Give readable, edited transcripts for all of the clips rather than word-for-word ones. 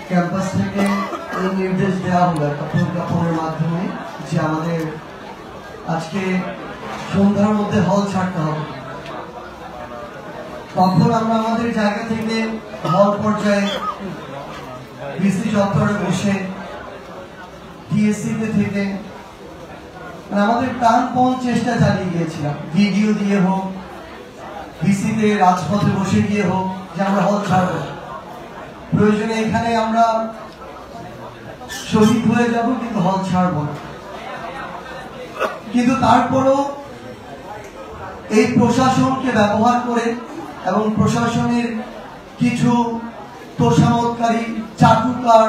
Campus থেকে এই নির্দেশ দেওয়া হলো একটা প্রজ্ঞাপনের মাধ্যমে যে আমাদের আজকে সন্ধ্যার মধ্যে হল ছাড়তে হবে। তখন আমরা আমাদের জায়গা থেকে হল পর্যায়ে ভিসি চত্বরে বসে টিএসসিতে থেকে আমাদের প্রাণপণ চেষ্টা চালিয়ে গিয়েছিলাম, ভিডিও দিয়ে হোক, ভিসিতে রাজপথে বসে গিয়ে হোক, যে আমরা হল ছাড়ব, প্রয়োজনে এখানে আমরা শহীদ হয়ে যাব, কিন্তু হল ছাড়ব না। কিন্তু তারপরও এই প্রশাসনকে ব্যবহার করে এবং প্রশাসনের কিছু তোষামতকারী চাটুকার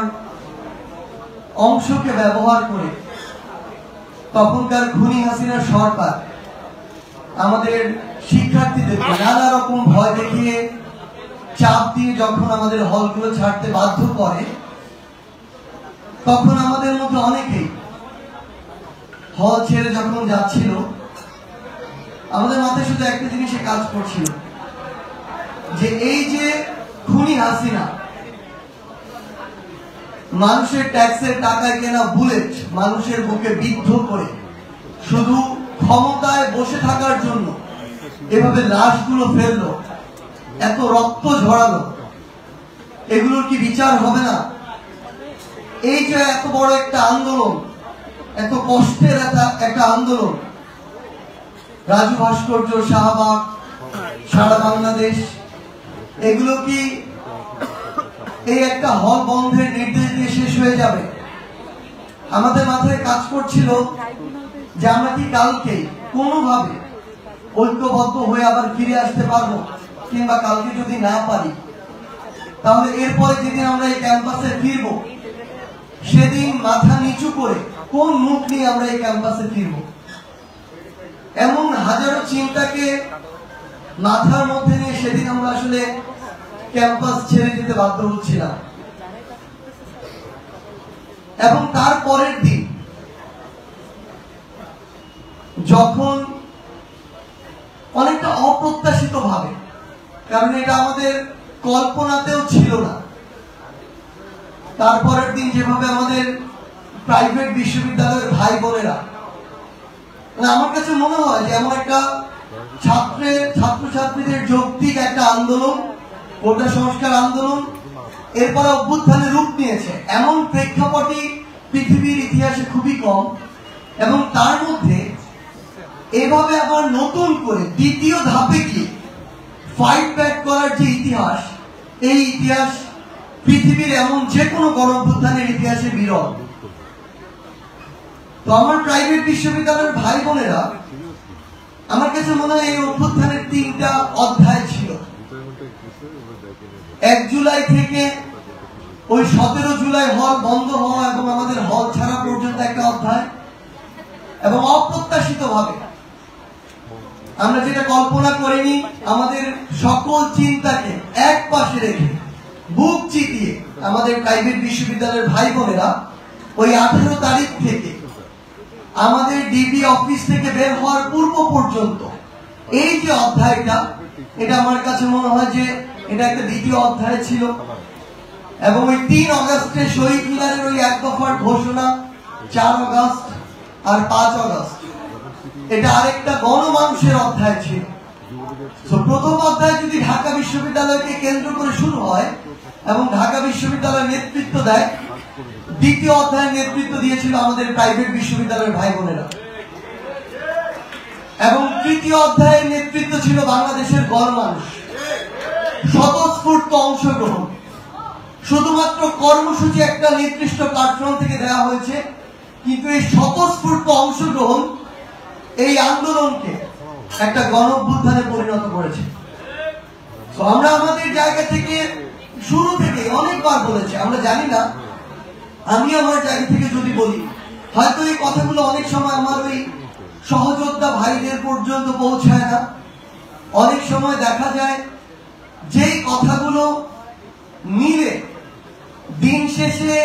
অংশকে ব্যবহার করে তখনকার খুনি হাসিনার সরকার আমাদের শিক্ষার্থীদেরকে নানা রকম ভয় দেখিয়ে চাপ দিয়ে যখন আমাদের হলগুলো ছাড়তে বাধ্য করে, তখন আমাদের মধ্যে অনেকেই হল ছেড়ে যখন যাচ্ছিল, আমাদের মাথায় শুধু একটা জিনিসে কাজ করছিল, যে এই যে খুনি হাসিনা মানুষের ট্যাক্সের টাকায় কেনা বুলেট মানুষের বুকে বিদ্ধ করে শুধু ক্ষমতায় বসে থাকার জন্য এভাবে লাশগুলো ফেললো, এত রক্ত ঝরালো, এগুলোর কি বিচার হবে না? এই যে এত বড় একটা আন্দোলন, এত কষ্টের একটা আন্দোলন, রাজু ভাস্কর্য, শাহবাগ, সারা বাংলাদেশ, এগুলো কি এই একটা হল বন্ধের নির্দেশ দিয়ে শেষ হয়ে যাবে? আমাদের মাথায় কাজ করছিল যে আমরা কি কালকে কোনোভাবে ঐক্যবদ্ধ হয়ে আবার ফিরে আসতে পারবো, কিংবা কালকে যদি না পারি তাহলে এরপরে যেদিন আমরা এই ক্যাম্পাসে ফিরব সেদিন মাথা নিচু করে কোন মুখ নিয়ে আমরা এই ক্যাম্পাসে ফিরব। এমন হাজারো চিন্তাকে মাথার মধ্যে নিয়ে সেদিন আমরা আসলে ক্যাম্পাস ছেড়ে যেতে বাধ্য হচ্ছিলাম। এবং তার পরের দিন যখন অনেকটা অপ্রত্যাশিত ভাবে, কারণ এটা আমাদের কল্পনাতেও ছিল না, তারপরের দিন যেভাবে আমাদের প্রাইভেট বিশ্ববিদ্যালয়ের ভাই বোনেরা, আমার কাছে মনে হয় যে এমন একটা ছাত্রছাত্রীদের যৌক্তিক একটা আন্দোলন, কোটা সংস্কার আন্দোলন, এরপরে অভ্যুত্থানের রূপ নিয়েছে, এমন প্রেক্ষাপটই পৃথিবীর ইতিহাসে খুবই কম। এবং তার মধ্যে এভাবে আবার নতুন করে দ্বিতীয় ধাপে গিয়ে ফাইট ব্যাক করার যে ইতিহাস, এই ইতিহাস পৃথিবীর এমন যে কোনো গণঅভ্যুত্থানের ইতিহাসে বিরল। তো আমার প্রাইভেট বিশ্ববিদ্যালয়ের ভাই বোনেরা, আমার কাছে মনে হয় এই অভ্যুত্থানের 3টা অধ্যায় ছিল। 1 জুলাই থেকে ওই 17 জুলাই হল বন্ধ হওয়া এবং আমাদের হল ছাড়া পর্যন্ত একটা অধ্যায়, এবং অপ্রত্যাশিত ভাবে আমরা যেটা কল্পনা করিনি, আমাদের সকল চিন্তাকে এক পাশে রেখে বুক চিতিয়ে আমাদের প্রাইভেট বিশ্ববিদ্যালয়ের ভাই বোনেরা ওই 18 তারিখ থেকে আমাদের ডিবি অফিস থেকে বের হওয়ার পূর্ব পর্যন্ত এই যে অধ্যায়টা, এটা আমার কাছে মনে হয় যে এটা একটা দ্বিতীয় অধ্যায় ছিল। এবং ওই 3 আগস্টে শহীদ মিনারের ওই 1 দফার ঘোষণা, 4 আগস্ট আর 5 আগস্ট, এটা আরেকটা গণমানুষের অধ্যায় ছিল। প্রথম অধ্যায় যদি ঢাকা বিশ্ববিদ্যালয়কে কেন্দ্র করে শুরু হয় এবং ঢাকা বিশ্ববিদ্যালয় নেতৃত্ব দেয়, দ্বিতীয় অধ্যায়ের নেতৃত্ব দিয়েছিল আমাদের প্রাইভেট বিশ্ববিদ্যালয়ের ভাই বোনেরা, এবং তৃতীয় অধ্যায়ের নেতৃত্ব ছিল বাংলাদেশের গণমানুষ। স্বতঃস্ফূর্ত অংশগ্রহণ, শুধুমাত্র কর্মসূচি একটা নির্দিষ্ট প্ল্যাটফর্ম থেকে দেওয়া হয়েছে, কিন্তু এই স্বতঃস্ফূর্ত অংশগ্রহণ এই আন্দোলনকে একটা গণঅভ্যুত্থানে পরিণত করেছে। তো আমরা আমাদের জায়গা থেকে শুরু থেকে অনেকবার বলেছি, আমরা জানি না, আমি আমার জায়গা থেকে যদি বলি, হয়তো এই কথাগুলো অনেক সময় আমার ওই সহযোদ্ধা ভাইদের পর্যন্ত পৌঁছায় না। অনেক সময় দেখা যায় যেই কথাগুলো মিলে দিন শেষে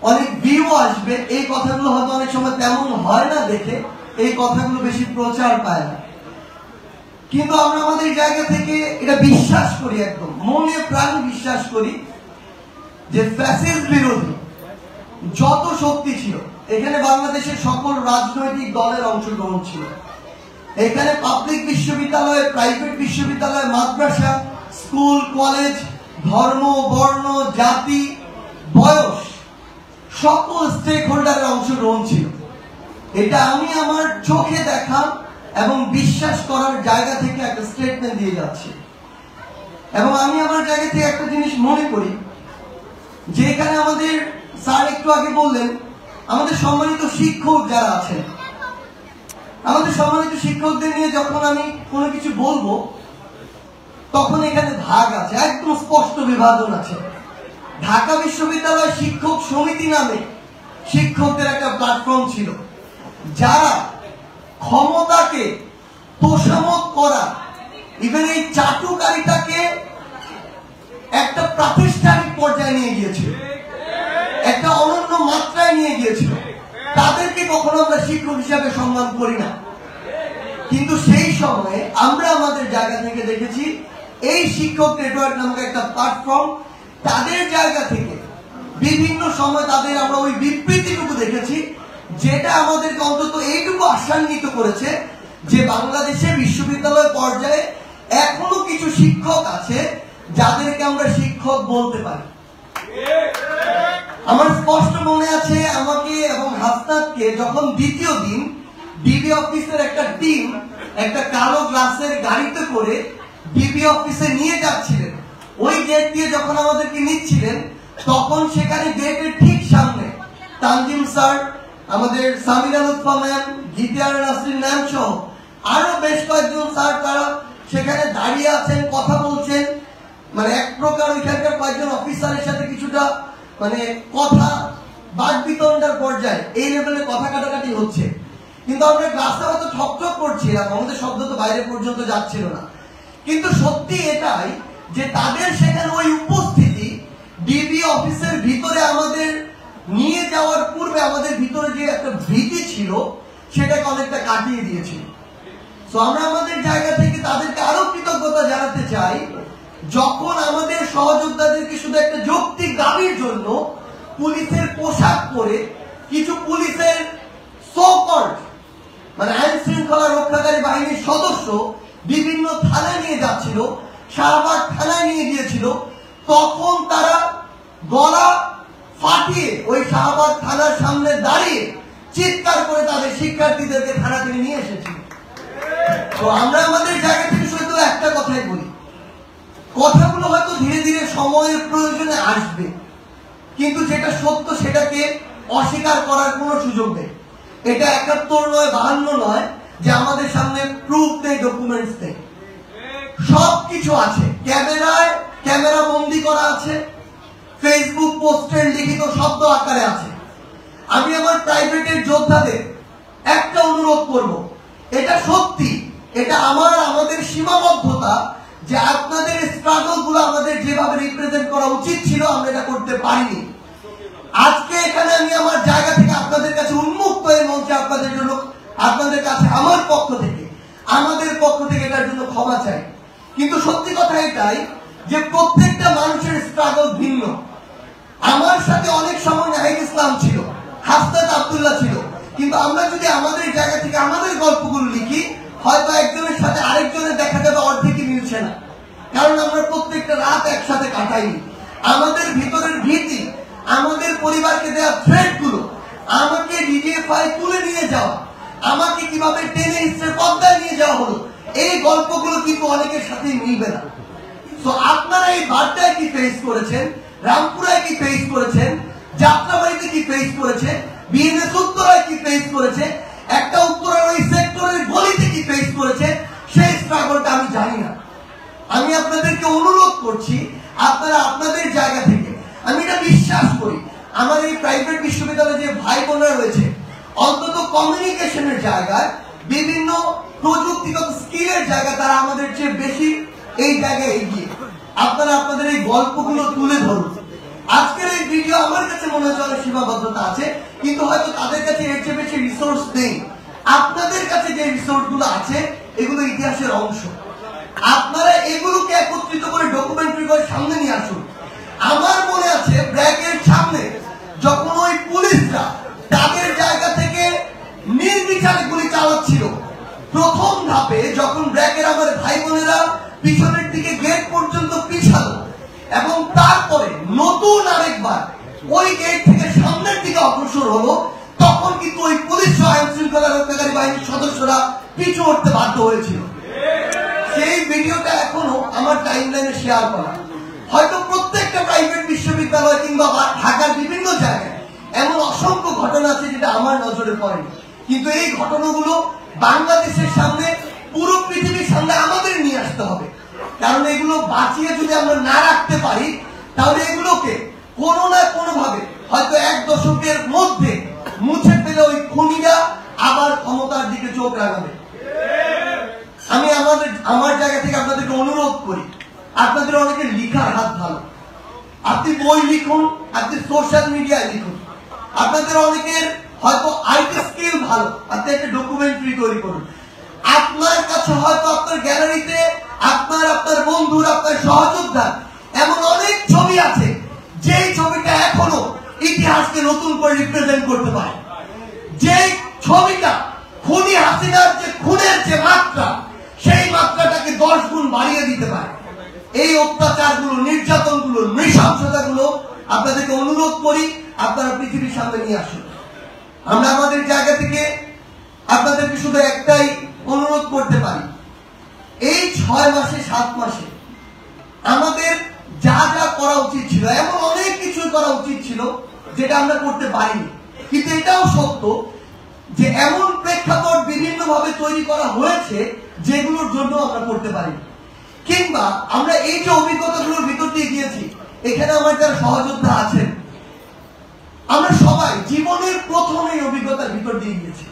অনেক ভিউ আসবে, এই কথাগুলো হয়তো অনেক সময় তেমন হয় না দেখে এই কথাগুলো বেশি প্রচার পায় না। কিন্তু আমরা আমাদের জায়গা থেকে এটা বিশ্বাস করি, একদম মনে প্রাণে বিশ্বাস করি যে ফ্যাসিস্ট বিরোধী যত শক্তি ছিল, এখানে বাংলাদেশের সকল রাজনৈতিক দলের অংশগ্রহণ ছিল। এখানে পাবলিক বিশ্ববিদ্যালয়, প্রাইভেট বিশ্ববিদ্যালয়, মাদ্রাসা, স্কুল, কলেজ, ধর্ম, বর্ণ, জাতি, বয়স, সকল স্টেক হোল্ডারের অংশগ্রহণ ছিল। এটা আমি আমার চোখে দেখা এবং বিশ্বাস করার জায়গা থেকে একটা স্টেটমেন্ট দিয়ে যাচ্ছি। এবং আমি আমার জায়গা থেকে একটা জিনিস মনে করি যে এখানে আমাদের স্যার একটু আগে বললেন, আমাদের সম্মানিত শিক্ষক যারা আছেন, আমাদের সম্মানিত শিক্ষকদের নিয়ে যখন আমি কোনো কিছু বলবো তখন এখানে ভাগ আছে, একদম স্পষ্ট বিভাজন আছে। ঢাকা বিশ্ববিদ্যালয় শিক্ষক সমিতি নামে শিক্ষকদের একটা প্ল্যাটফর্ম ছিল, যারা ক্ষমতাকে তোষামত করা, ইভেন এই চাটুকারিতাকে একটা প্রাতিষ্ঠানিক পর্যায়ে নিয়ে গিয়েছিল, একটা অনন্য মাত্রায় নিয়ে গিয়েছিল। তাদেরকে কখনো আমরা শিক্ষক হিসাবে সম্মান করি না, কিন্তু সেই সময়ে আমরা আমাদের জায়গা থেকে দেখেছি এই শিক্ষক নেটওয়ার্ক নামক একটা প্ল্যাটফর্ম, তাদের জায়গা থেকে বিভিন্ন সময় তাদের আমরা ওই বিবৃতিটুকু দেখেছি, যেটা আমাদেরকে অন্তত এইটুকু আশান্বিত করেছে যে বাংলাদেশে বিশ্ববিদ্যালয় পর্যায়ে এখনো কিছু শিক্ষক আছে যাদেরকে আমরা শিক্ষক বলতে পারি। আমার স্পষ্ট মনে আছে, আমাকে এবং হাসনাতকে যখন দ্বিতীয় দিন ডিবি অফিসের একটা টিম একটা কালো গ্লাসের গাড়িতে করে ডিবি অফিসে নিয়ে যাচ্ছিলেন, ওই গেট দিয়ে যখন আমাদেরকে নিচ্ছিলেন, তখন সেখানে গেটের ঠিক সামনে তানজিম স্যার, আমাদের সামিরা লুৎফা ম্যাম, গীতিয়ার নাসরিন ম্যাম সহ আরো বেশ কয়েকজন স্যার তারা সেখানে দাঁড়িয়ে আছেন, কথা বলছেন। মানে এক প্রকার ওইখানকার কয়েকজন অফিসারের সাথে কিছুটা মানে কথা বাকবিতণ্ডার পর্যায়ে এই লেভেলে কথা কাটাকাটি হচ্ছে। কিন্তু আমরা ক্লাসে হয়তো ঠকঠক করছিলাম, আমাদের শব্দ তো বাইরে পর্যন্ত যাচ্ছিল না। কিন্তু সত্যি এটাই যে তাদের সেখানে ওই উপস্থিতি ডিবি অফিসের ভিতরে আমাদের নিয়ে যাওয়ার পূর্বে আমাদের ভিতরে যে একটা ভীতি ছিল সেটাকে অনেকটা কাটিয়ে দিয়েছিল। তো আমরা আমাদের জায়গা থেকে তাদেরকে আরো কৃতজ্ঞতা জানাতে চাই, যখন আমাদের সহযোদ্ধাদেরকে শুধু একটা যৌক্তিক দাবির জন্য পুলিশের পোশাক পরে কিছু পুলিশের সো-কল্ড মানে আইন শৃঙ্খলা রক্ষাকারী বাহিনীর সদস্য বিভিন্ন থানায় নিয়ে যাচ্ছিল, শাহবাগ থানায় নিয়ে গিয়েছিল, তখন তারা গলা ফাটিয়ে ওই শাহবাগ থানার সামনে দাঁড়িয়ে চিৎকার করে তাদের শিক্ষার্থীদেরকে থানা থেকে নিয়ে এসেছিল। তো আমরা আমাদের জায়গা থেকে শুধু একটা কথাই বলি, কথাগুলো হয়তো ধীরে ধীরে সময়ের প্রয়োজনে আসবে, কিন্তু যেটা সত্য সেটাকে অস্বীকার করার কোনো সুযোগ নেই। এটা ৭১ নয়, ৫২ নয় যে আমাদের সামনে প্রুফ নেই, ডকুমেন্টস নেই, সবকিছু আছে। ক্যামেরা বন্দি করা আছে, ফেসবুক পোস্টের লিখিত শব্দ আকারে আছে। আমি আমার প্রাইভেটের যোদ্ধাদের একটা অনুরোধ করব, এটা সত্যি, এটা আমাদের সীমাবদ্ধতা যে আপনাদের স্ট্রাগল গুলো আমাদের যেভাবে রিপ্রেজেন্ট করা উচিত ছিল আমরা এটা করতে পারিনি। আজকে এখানে আমি আমার জায়গা থেকে আপনাদের কাছে উন্মুক্ত এই মঞ্চে আপনাদের জন্য, আপনাদের কাছে আমার পক্ষ থেকে, আমাদের পক্ষ থেকে এটার জন্য ক্ষমা চাই। কিন্তু সত্যি কথা এটাই যে প্রত্যেকটা মানুষের স্ট্রাগল ভিন্ন। আমার সাথে অনেক সময় নাহিদ ইসলাম ছিল, হাসনাত আব্দুল্লাহ ছিল, কিন্তু আমরা যদি আমাদের জায়গা থেকে আমাদের গল্পগুলো লিখি, হয়তো একজনের সাথে আরেকজনের দেখা যাবে অর্ধেকই মিলছে না, কারণ আমরা প্রত্যেকটা রাত একসাথে কাটাইনি। আমাদের ভিতরের ভীতি, আমাদের পরিবারকে দেওয়া থ্রেট গুলো, আমাকে ডিজিএফআই তুলে নিয়ে যাওয়া, আমাকে কিভাবে টেনে হিস্ট্রে পদ্মায় নিয়ে যাওয়া হলো, এই গল্পগুলো কিন্তু অনেকের সাথে মিলবে না। তো আপনারা এই বার্তায় কি ফেস করেছেন, রামপুরায় কি ফেস করেছেন, যাত্রাবাড়িতে কি ফেস করেছে, বিএনএস উত্তরায় কি ফেস করেছে, একটা উত্তরার ওই সেক্টরের গলিতে কি ফেস করেছে, সেই স্ট্রাগলটা আমি জানি না। আমি আপনাদেরকে অনুরোধ করছি, আপনারা আপনাদের জায়গা থেকে, আমি এটা বিশ্বাস করি আমার এই প্রাইভেট বিশ্ববিদ্যালয়ে যে ভাই বোনরা রয়েছে, অন্তত কমিউনিকেশনের জায়গায়, বিভিন্ন প্রযুক্তিগত স্কিলের জায়গায় তারা আমাদের চেয়ে বেশি এই জায়গায় এগিয়ে। আপনারা আপনাদের এই গল্পগুলো তুলে ধরুন। আজকের এই ভিডিও আমার কাছে মনে হচ্ছে অনেক সীমাবদ্ধতা আছে, কিন্তু হয়তো তাদের কাছে এর চেয়ে বেশি রিসোর্স নেই। আপনাদের কাছে যে রিসোর্স গুলো আছে এগুলো ইতিহাসের অংশ, আপনারা এগুলোকে একত্রিত করে ডকুমেন্টারি করে সামনে নিয়ে আসুন। আমার মনে আছে নতুন আরেকবার ওই গেট থেকে সামনের দিকে অগ্রসর হলো, তখন কিন্তু ওই পুলিশ আইন শৃঙ্খলা রক্ষাকারী বাহিনীর সদস্যরা পিছু হটতে বাধ্য হয়েছিল। সেই ভিডিওটা এখনো আমার টাইমলাইনে শেয়ার করা। হয়তো প্রত্যেকটা প্রাইভেট বিশ্ববিদ্যালয় কিংবা ঢাকার বিভিন্ন জায়গায় এমন অসংখ্য ঘটনা আছে যেটা আমার নজরে পড়েনি, কিন্তু এই ঘটনাগুলো বাংলাদেশের সামনে, পুরো পৃথিবীর সামনে আমাদের নিয়ে আসতে হবে। কারণ এগুলো বাঁচিয়ে যদি আমরা না রাখতে পারি, তাহলে এগুলোকে কোনো না কোনো ভাবে হয়তো এক দশকের মধ্যে মুছে ফেলে ওই খুনিরা আবার ক্ষমতার দিকে চোখ রাখাবে। আমি আমার জায়গা থেকে আপনাদেরকে অনুরোধ করি, আপনাদের অনেকের লিখার হাত ভালো, আপনি বই লিখুন, আপনি সোশ্যাল মিডিয়ায় লিখুন, আপনাদের অনেকের হয়তো আইটি স্কিল ভালো, আপনি একটা ডকুমেন্টারি তৈরি করুন। আপনার কাছে হয়তো আপনার গ্যালারিতে আপনার বন্ধুর, আপনার সহযোদ্ধা এমন অনেক ছবি আছে, যেই ছবিটা এখনো ইতিহাসকে নতুন করে রিপ্রেজেন্ট করতে পারে। যে ছবিটা খুনি হাসিনার যে খুনের যে মাত্রা, সেই মাত্রাটাকে 10 গুণ বাড়িয়ে দিতে পারে। এই অত্যাচারগুলো, নির্যাতনগুলো, নৃশংসতাগুলো আপনাদেরকে অনুরোধ করি আপনারা পৃথিবীর সামনে নিয়ে আসুন। আমরা আমাদের জায়গা থেকে আপনাদেরকে শুধু একটাই অনুরোধ করতে পারি, এই 6 মাসে 7 মাসে আমাদের যা যা করা উচিত ছিল, এমন অনেক কিছু করা উচিত ছিল যেটা আমরা করতে পারিনি। কিন্তু এটাও সত্য যে এমন প্রেক্ষাপট বিভিন্ন ভাবে তৈরি করা হয়েছে যেগুলোর জন্য আমরা করতে পারিনি। কিংবা আমরা এই যে অভিজ্ঞতাগুলোর ভিতর দিয়ে গিয়েছি, এখানে আমার যারা সহযোদ্ধা আছেন, আমরা সবাই জীবনের প্রথম এই অভিজ্ঞতার ভিতর দিয়ে গিয়েছি।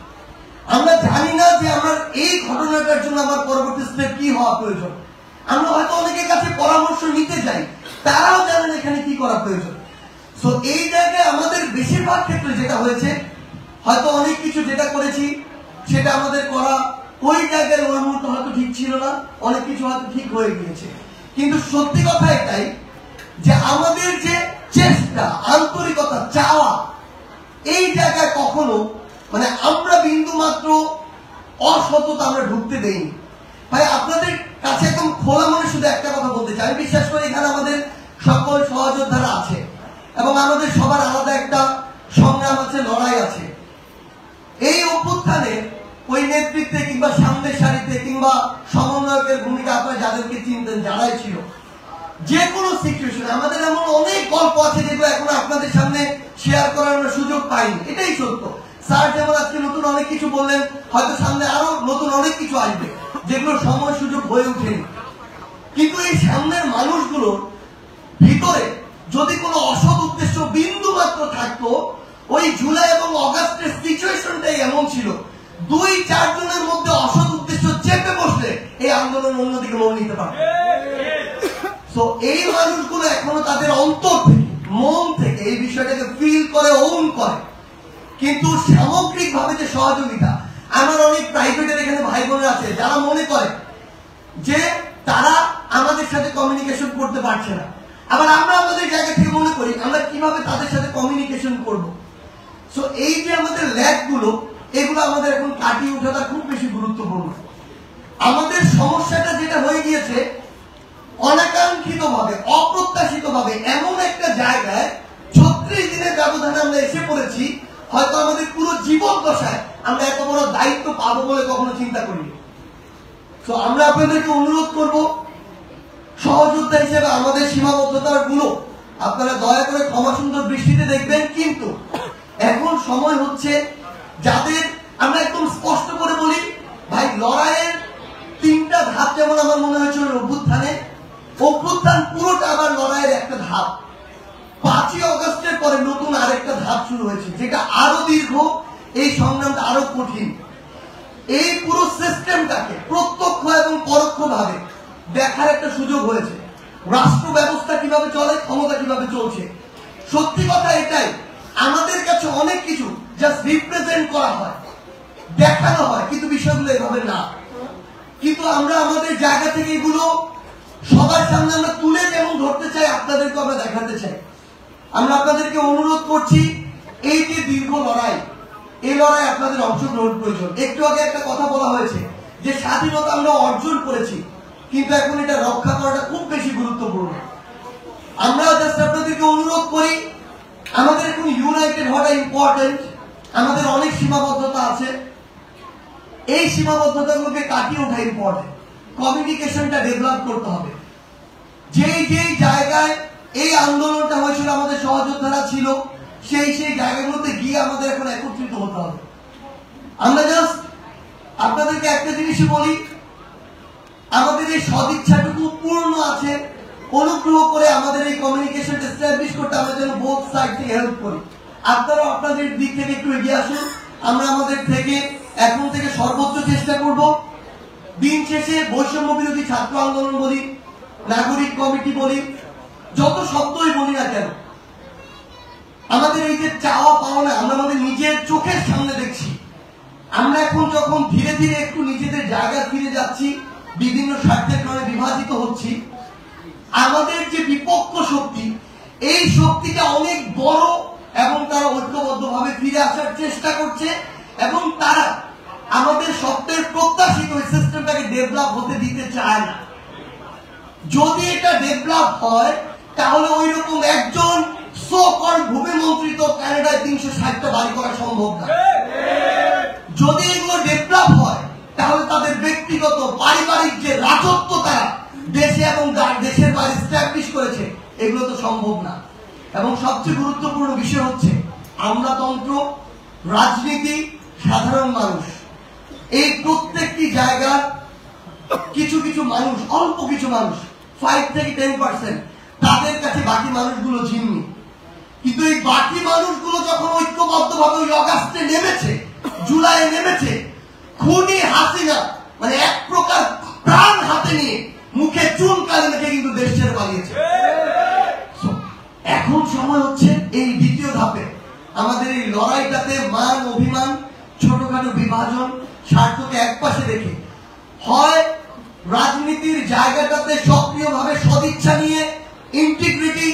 আমরা জানি না যে আমার এই ঘটনাটার জন্য আমার পরবর্তী স্টেপ কি হওয়া প্রয়োজন। আমরা হয়তো অনেকের কাছে পরামর্শ নিতে যাই, তারাও জানেন এখানে কি করা প্রয়োজন। তো এই জায়গায় আমাদের বেশিরভাগ ক্ষেত্রে যেটা হয়েছে, হয়তো অনেক কিছু যেটা করেছি সেটা আমাদের করা ওই জায়গায় ওই মুহূর্তে হয়তো ঠিক ছিল না, অনেক কিছু হয়তো ঠিক হয়ে গিয়েছে। কিন্তু সত্যি কথা এটাই যে আমাদের যে চেষ্টা, আন্তরিকতা, চাওয়া, এই জায়গায় কখনো আমরা বিন্দু মাত্র অসততা আমরা ঢুকতে দেইনি। ভাই আপনাদের কাছে একদম খোলা মনে শুধু একটা কথা বলতে চাই, আমি বিশ্বাস করি এখানে আমাদের সকল সহযোদ্ধারা আছে এবং আমাদের সবার আলাদা একটা সংগ্রাম আছে, লড়াই আছে। এই অভ্যুত্থানে ওই নেতৃত্বে কিংবা সামনের সারিতে কিংবা সমন্বয়কের ভূমিকা আপনারা যাদেরকে চিনতেন, যারাই ছিল, যে কোনো সিচুয়েশনে আমাদের এমন অনেক গল্প আছে যেগুলো এখন আপনাদের সামনে শেয়ার করার সুযোগ পাইনি। এটাই সত্য। স্যার যেমন আজকে নতুন অনেক কিছু বললেন, হয়তো সামনে আরো নতুন অনেক কিছু আসবে যেগুলো সময় সুযোগ হয়ে ওঠেনি। কিন্তু এই সামনের মানুষগুলোর ভিতরে যদি কোনো অসৎ উদ্দেশ্য বিন্দু মাত্র থাকতো, ওই জুলাই এবং অগাস্টের সিচুয়েশনটাই এমন ছিল, 2-4 জনের মধ্যে অসৎ উদ্দেশ্য চেপে বসলে এই আন্দোলন অন্যদিকে মন নিতে পারে। তো এই মানুষগুলো এখনো তাদের অন্তর থেকে, মন থেকে এই বিষয়টাকে ফিল করে, ওন করে। কিন্তু সামগ্রিক ভাবে যে সহযোগিতা, আমার অনেক প্রাইভেটের এখানে ভাই বোনেরা আছে যারা মনে করে যে তারা আমাদের সাথে কমিউনিকেশন করতে পারছে না, আবার আমরা আমাদের জায়গা থেকে মনে করি আমরা কিভাবে তাদের সাথে কমিউনিকেশন করব। সো এই যে আমাদের ল্যাগ গুলো, এগুলো আমাদের এখন কাটিয়ে ওঠাটা খুব বেশি গুরুত্বপূর্ণ। আমাদের সমস্যাটা যেটা হয়ে গিয়েছে, অনাকাঙ্ক্ষিত ভাবে, অপ্রত্যাশিত ভাবে এমন একটা জায়গায় 36 দিনের ব্যবধানে আমরা এসে পড়েছি, হয়তো আমাদের পুরো জীবন দশায় আমরা এত বড় দায়িত্ব পাবো বলে কখনো চিন্তা করিনি। তো আমরা আপনাদেরকে অনুরোধ করব, সহযোদ্ধা হিসেবে আমাদের সীমাবদ্ধতার গুলো আপনারা দয়া করে ক্ষমা সুন্দর দৃষ্টিতে দেখবেন। কিন্তু এখন সময় হচ্ছে যাদের আমরা একদম স্পষ্ট করে বলি, ভাই লড়াইয়ের 3টা ধাপ যেমন আমার মনে হয়েছে অভ্যুত্থান পুরোটা আবার লড়াইয়ের একটা ধাপ। 5ই অগস্টের পরে নতুন আরেকটা ধাপ শুরু হয়েছে, যেটা আরো দীর্ঘ, এই সংগ্রামটা আরো কঠিন। এই পুরো সিস্টেমটাকে প্রত্যক্ষ এবং পরোক্ষ ভাবে দেখার একটা সুযোগ হয়েছে, রাষ্ট্র ব্যবস্থা কিভাবে চলে, ক্ষমতা কিভাবে চলছে। সত্যি কথা এটাই, আমাদের কাছে অনেক কিছু জাস্ট রিপ্রেজেন্ট করা হয়, দেখানো হয়, কিন্তু বিষয়গুলো এভাবে না। কিন্তু আমরা আমাদের জায়গা থেকে এগুলো সবার সামনে আমরা তুলে যেমন ধরতে চাই, আপনাদেরকে আমরা দেখাতে চাই। আমরা আপনাদেরকে অনুরোধ করছি, এই যে দীর্ঘ লড়াই, এই লড়াই আপনাদের অংশগ্রহণ প্রয়োজন। একটু আগে একটা কথা বলা হয়েছে যে স্বাধীনতা আমরা অর্জন করেছি, কিন্তু এখন এটা রক্ষা করাটা খুব বেশি গুরুত্বপূর্ণ। আমরা জাস্ট আপনাদেরকে আপনাদেরকে অনুরোধ করি, আমাদের এখন ইউনাইটেড হওয়াটা ইম্পর্টেন্ট। আমাদের অনেক সীমাবদ্ধতা আছে, এই সীমাবদ্ধতাগুলোকে কাটিয়ে ওঠা ইম্পর্টেন্ট। কমিউনিকেশনটা ডেভেলপ করতে হবে। যেই যেই জায়গায় এই আন্দোলনটা হয়েছিল, আমাদের সহযোদ্ধারা ছিল, সেই সেই জায়গাগুলোতে গিয়ে আমাদের এখন একত্রিত হতে হবে। আমরা জাস্ট আপনাদেরকে একটা জিনিসই বলি, আমাদের এই সদিচ্ছাটুকু পূর্ণ আছে, অনুগ্রহ করে আমাদের এই কমিউনিকেশন এস্টাবলিশ করতে আমরা যেন বোথ সাইড থেকে হেল্প করি। আপনারাও আপনাদের দিক থেকে একটু এগিয়ে আসুন। আমরা আমাদের থেকে এখন থেকে সর্বোচ্চ চেষ্টা করব। দিন শেষে বৈষম্য বিরোধী ছাত্র আন্দোলন বলি, নাগরিক কমিটি বলি, যত শব্দই বলি না কেন, আমাদের এই যে চাওয়া পাওয়া না, আমরা আমাদের নিজের চোখের সামনে দেখছি। আমরা এখন যখন ধীরে ধীরে একটু নিজেদের জায়গা ফিরে যাচ্ছি, বিভিন্ন স্বার্থের কারণে বিভাজিত হচ্ছি, আমাদের যে বিপক্ষ শক্তি, এই শক্তিটা অনেক বড় এবং তারা ঐক্যবদ্ধভাবে ফিরে আসার চেষ্টা করছে এবং তারা আমাদের সত্যের প্রত্যাশিত ওই সিস্টেমটাকে ডেভেলপ হতে দিতে চায় না। যদি এটা ডেভেলপ হয় তাহলে ওই রকম একজন সো-কল্ড ভূমি মন্ত্রী তো কানাডায় 360টা বাড়ি করা সম্ভব না। যদি এগুলো ডেভেলপ হয় তাহলে তাদের ব্যক্তিগত পারিবারিক যে রাজত্ব তারা দেশে এবং দেশের বাইরে এস্টাবলিশ করেছে, এগুলো তো সম্ভব না। এবং সবচেয়ে গুরুত্বপূর্ণ বিষয় হচ্ছে আমলাতন্ত্র, রাজনীতি, সাধারণ মানুষ, এই প্রত্যেকটি জায়গার কিছু কিছু মানুষ, অল্প কিছু মানুষ, 5 থেকে 10%, তাদের কাছে বাকি মানুষগুলো জিম্মি। কিন্তু এই বাকি মানুষগুলো যখন ঐক্যবদ্ধভাবে ওই অগাস্টে নেমেছে, জুলাইয়ে নেমেছে, খুনি হাসিনা মানে এক প্রকার প্রাণ হাতে নিয়ে মুখে চুন কালি মেখে কিন্তু দেশ ছেড়ে পালিয়েছে। এখন সময় হচ্ছে এই দ্বিতীয় ধাপে আমাদের এই লড়াইটাতে মান অভিমান, ছোটখাটো বিভাজন, স্বার্থকে একপাশে রেখে হয় রাজনীতির জায়গাটাতে সক্রিয়ভাবে সদিচ্ছা নিয়ে ইন্টিগ্রিটি,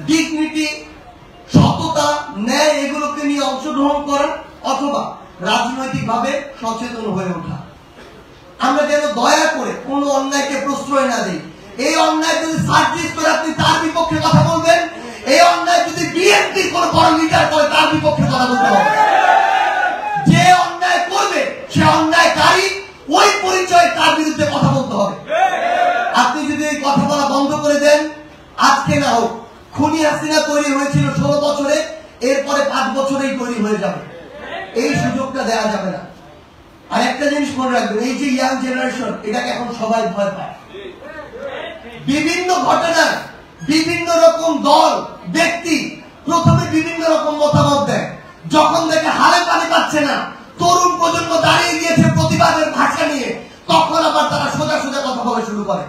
ডিগনিটি, সততা, ন্যায় এগুলোকে নিয়ে অংশগ্রহণ করা, অথবা রাজনৈতিকভাবে সচেতন হয়ে ওঠা। আমরা যেন দয়া করে কোন অন্যায়কে প্রশ্রয় না দিই। এই অন্যায় যদি সার্জিস করে আপনি তার বিপক্ষে কথা বলবেন, এই অন্যায় যদি বিএনপি কোন বড় লিডার করে তার বিপক্ষে কথা বলতে হবে। যে অন্যায় করবে সে অন্যায়কারী, ওই পরিচয় তার বিরুদ্ধে কথা বলতে হবে। আপনি যদি এই কথা বলা বন্ধ করে দেন, আজকে না হোক, খুনি হাসিনা তৈরি হয়েছিল 16 বছরে, এরপরে 5 বছরেই তৈরি হয়ে যাবে। এই সুযোগটা দেওয়া যাবে না। আর একটা জিনিস মনে রাখবেন, এই যে ইয়াং জেনারেশন, এটাকে এখন সবাই ভয় পায়। বিভিন্ন ঘটনায় বিভিন্ন রকম দল, ব্যক্তি প্রথমে বিভিন্ন রকম মতামত দেয়, যখন দেখে হালে পানি পাচ্ছে না, তরুণ প্রজন্ম দাঁড়িয়ে গিয়েছে প্রতিবাদের ভাষা নিয়ে, তখন আবার তারা সোজা সোজা কথা বলা শুরু করে।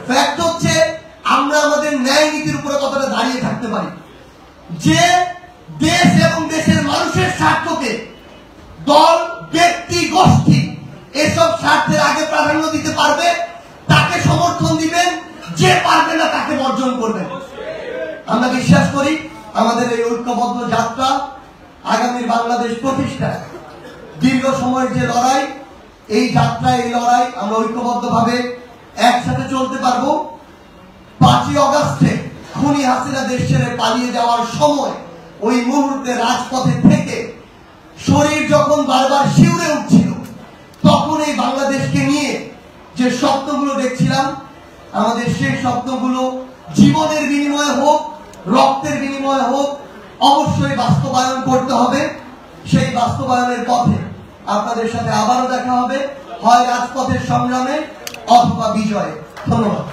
ফ্যাক্ট হচ্ছে আমরা আমাদের ন্যায় নীতির উপরে কতটা দাঁড়িয়ে থাকতে পারি। যে দেশ এবং দেশের মানুষের স্বার্থকে দল, ব্যক্তি, গোষ্ঠী এসব স্বার্থের আগে প্রাধান্য দিতে পারবে, তাকে সমর্থন দিবেন, যে পারবে না তাকে বর্জন করবেন। আমরা বিশ্বাস করি আমাদের এই ঐক্যবদ্ধ যাত্রা আগামী বাংলাদেশ প্রতিষ্ঠায় দীর্ঘ সময়ের যে লড়াই, এই যাত্রা, এই লড়াই আমরা ঐক্যবদ্ধভাবে একসাথে চলতে পারবো। 5ই অগাস্টে খুনি হাসিনা দেশ ছেড়ে পালিয়ে যাওয়ার সময় ওই মুহূর্তে রাজপথে থেকে শরীর যখন বারবার শিউরে উঠছিল, তখন এই বাংলাদেশকে নিয়ে যে স্বপ্নগুলো দেখছিলাম, আমাদের সেই স্বপ্নগুলো জীবনের বিনিময়ে হোক, রক্তের বিনিময়ে হোক, অবশ্যই বাস্তবায়ন করতে হবে। সেই বাস্তবায়নের পথে আপনাদের সাথে আবারও দেখা হবে, হয় রাজপথের সংগ্রামে অথবা বিজয়ে। ধন্যবাদ।